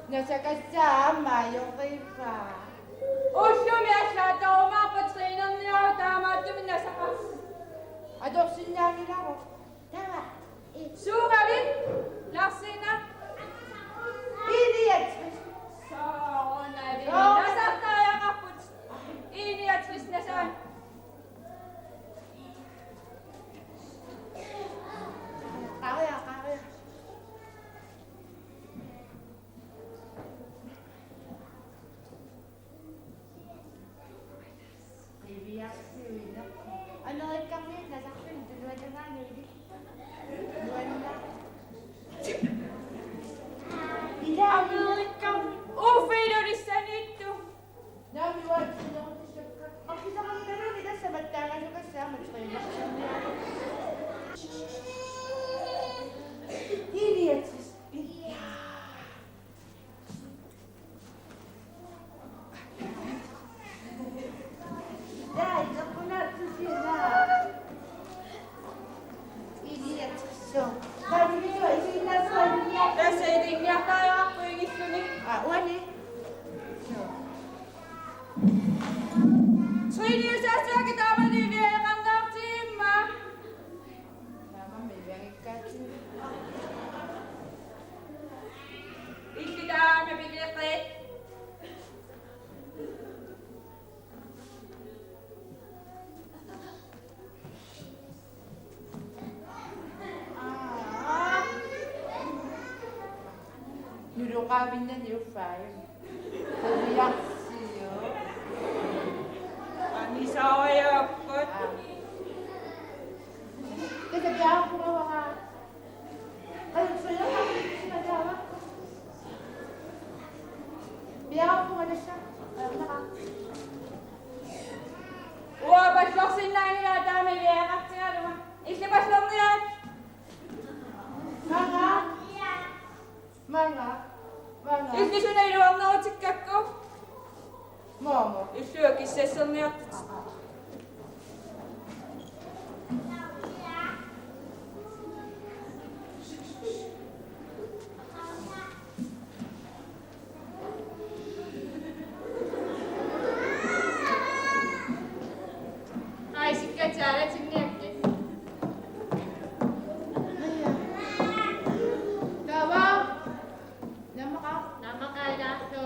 nasa kasama yung iba. Usyum yaşadı oma Katrina niya damadım ne sakas. Adopsyon namin ako. Tama. Sugalit Larsina. Idiot! Sauna din. Sauna. Nasakta ya kaput. Ini atris nasan. Kaya. Bibiyak si Wina. Ano kami? Nasaktan. Dalawa na. Amerikan. Ufedo di sanito. Dami wala sila ko siya. Ang kita kami na lang nila sa magtangan yung kasama. Idiots. Dahil ako na ito sila. Idiots. So, sabi niyo, isinasabi niya. Desa idin niya tayo ako yung ito ni. Wali. Srini usasa kita malibiyay kang naktima. Tama, may biyang ikatsi. Hindi ka mabigilipit. Nurukamin na niyo, fire. Sabiyak siyo. Ani sawayakot. Kasi biyak ko na mga... Ay, sa'yo ka. Sinagawa. Biyak ko na siya. Alam na ka. Wah, başlasın lan ya dame ya kapsın mı? İşte başladı ya. Mga. İşte şuna yürüyorum ne olacak kakko? Momo. İşte yok işte sonu yok. Ay sikka çare çıkne yaptı. Tawa. Nama ka. Nama kaya daso.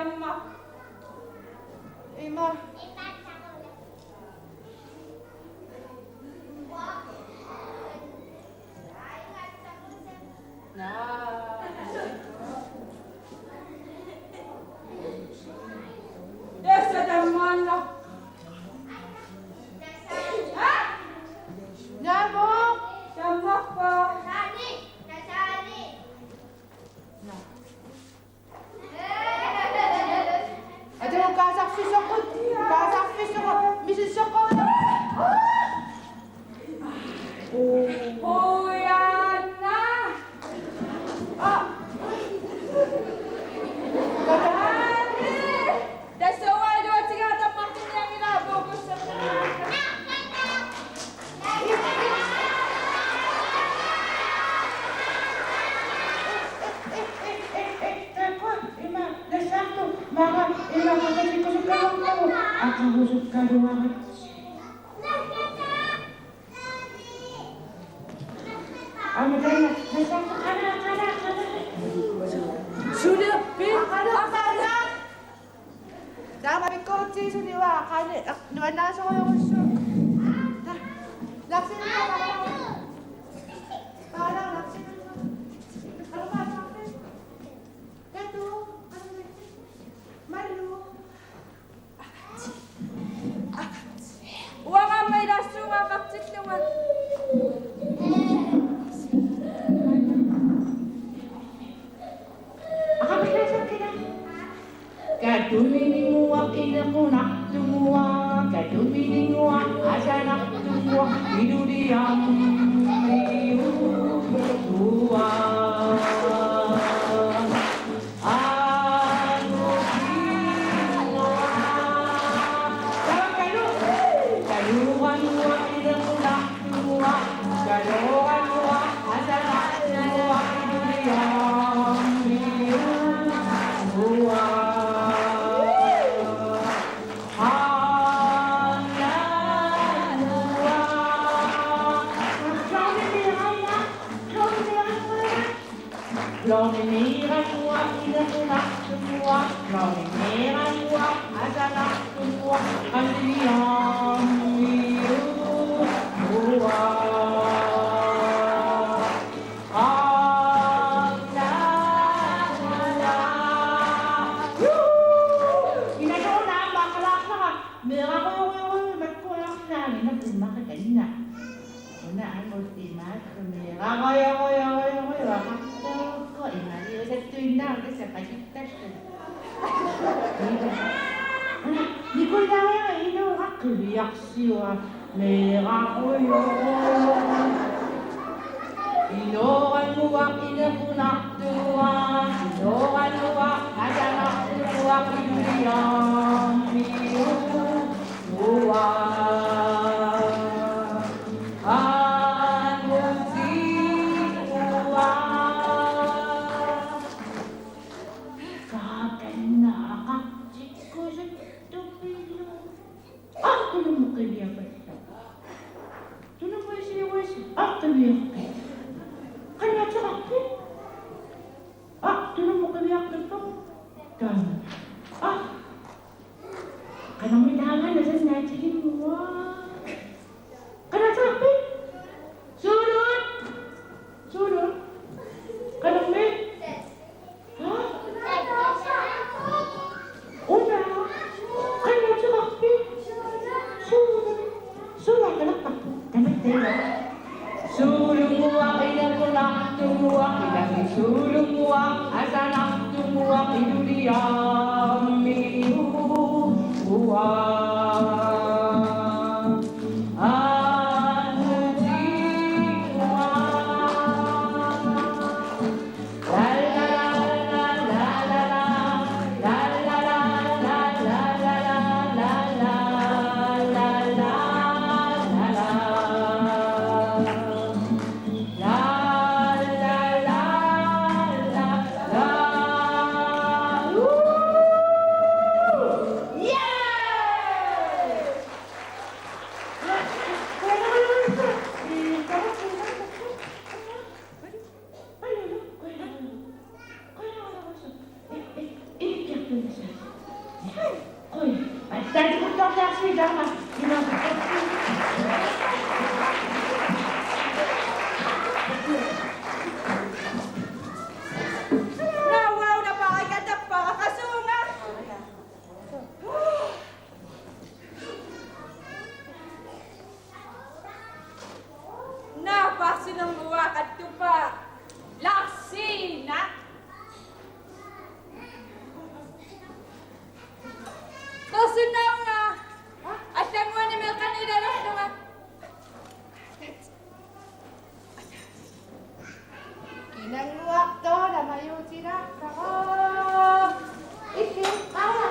damma. Ima. Tässä dammalla. Namo. Dammakka. Ate mo kasaksis ako. Kasaksis ako. Mrs. ako. Huyanna. Anni. Tässä on vain ruotsikaa tapahtunut ja minä puhussa. Sudah, Tama kotse sa niwa. Nuwan na sa kayo gusto. Laksin mo. Parang laksin mo. Parang masakit. Ito. Malu. uang may lasu ngakaksit naman. Kadumininguak inakunak tumuak, kadumininguak asanak tumuak, idudiyam iyutuak. Anu kinuak, kaluan-luak inakunak tumuak, kaluan-luak asanak tumuak, idudiyam iyutuak. Launimera tua, ina tua, tua, launimera tua, asana tua, andriam tua. Ina dona bakla ka, mera ko magkulang na ni na kanina. Una ano timat, mera ko sa pagitan. Di ko kaya inurak reaksyon. Mera ko yun. Inoran mo ang inakunak tuwang. Inoran mo ang nasanak tuwang. Inuyang iyong tuwang. Oi, mas tá de botão da cidade, e não Nawaw na pakikatap pa kasunga. Napasinang buwakat ko pa. Laksina. Kasunaw nga. At ang mga ni Melka nila nga. Kinangluak to, namayo sila. Ako! Isin, para!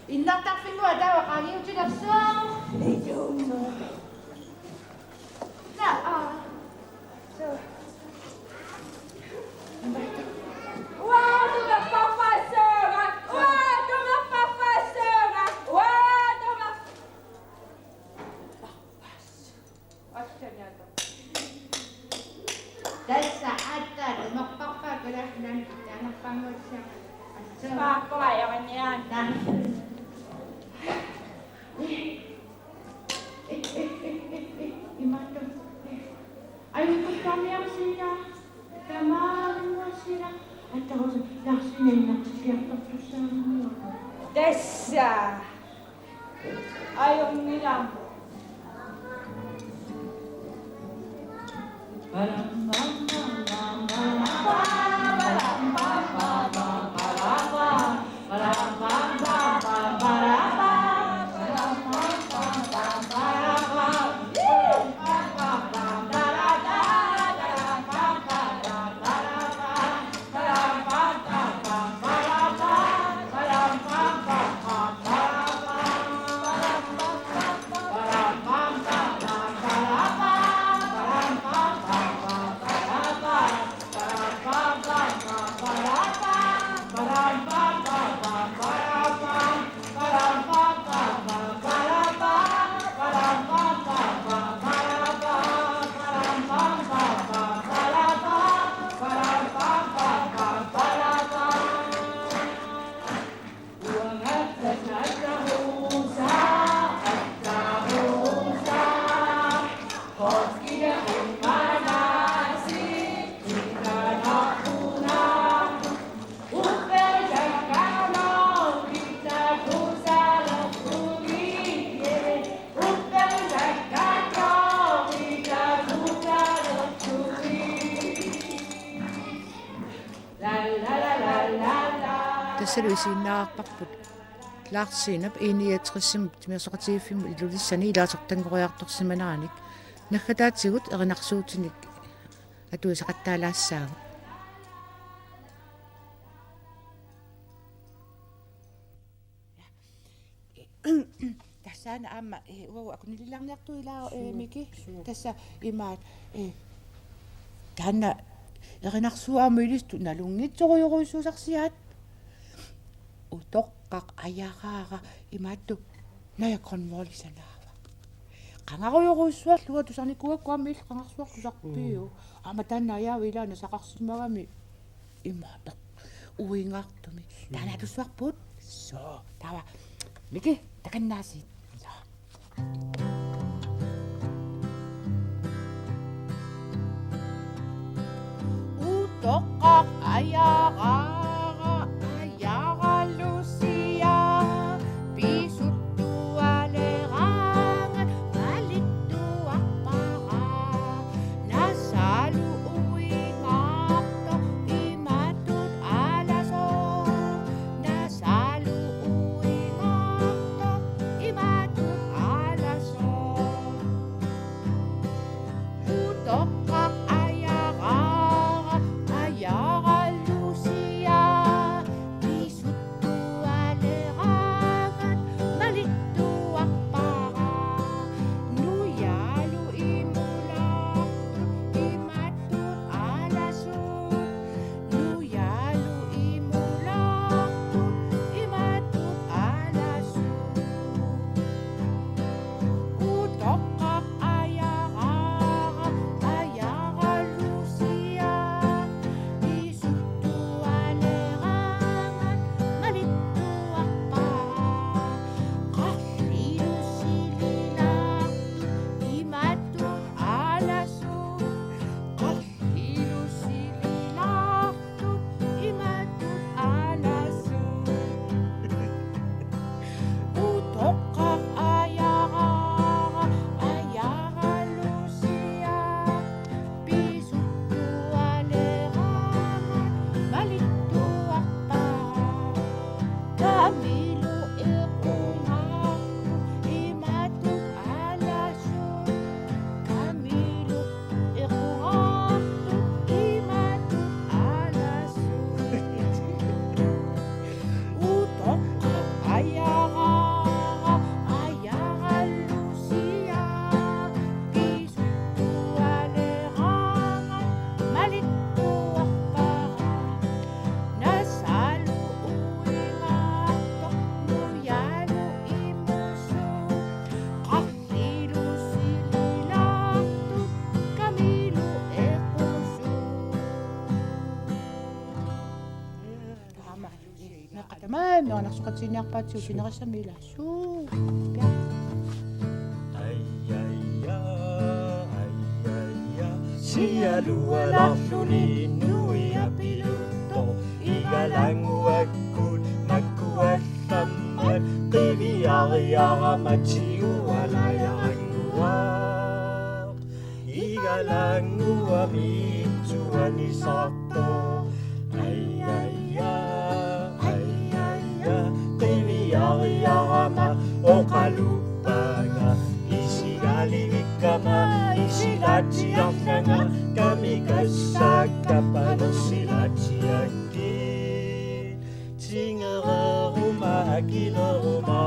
Innattaqfingu atawa qagiutinersuaq. Na, so. Wow, de professeur! Wow, de professeur! Wow, de Tässä atta maqpaqqa kalasnan tanaqpanguutsa. Pakko ajavan jään. Imatto. Ayoko kamiaksina. Kamaluasina. Että on jaksinenna sieltä Tässä. Aion minä. Tasaluisiinnaarparput laarsiinap 61 timersoqatiiffimmu ilulissani ilaasortangoriartorsimanaanik naggataatigut erinarsuutinik atuisaqattaalaassaagu tassana amma uau akunililarniartu ilaa miki tassa imaat tanna erinarsuaamuilistu nalungitsoruyoruisuusarsiaat utoqqaq ayaqaaqa imaattu nayakonmolisanaava qangaruyoruissuarluga tusarnikuakkuammiil qangarsuartusarpiu ama tannaayaawi ilaana saqarsimagami imaata uingaartumi taanatussuarput so tawa miki takannaasiit utoqqaq ayaqaaqa Lucia Manasuqatsiniarpaatigu sinerassamila suu pia Sialualarluni nui apilutto igalanguakkut makkuallammat qiviariaramatigualayaranguaq igalanguamitsuanisarto qiviariarama oqaluppaga isigalivikkama isilatsiarlanga kamikassakkapanersilatsiakki tingereruma akileruma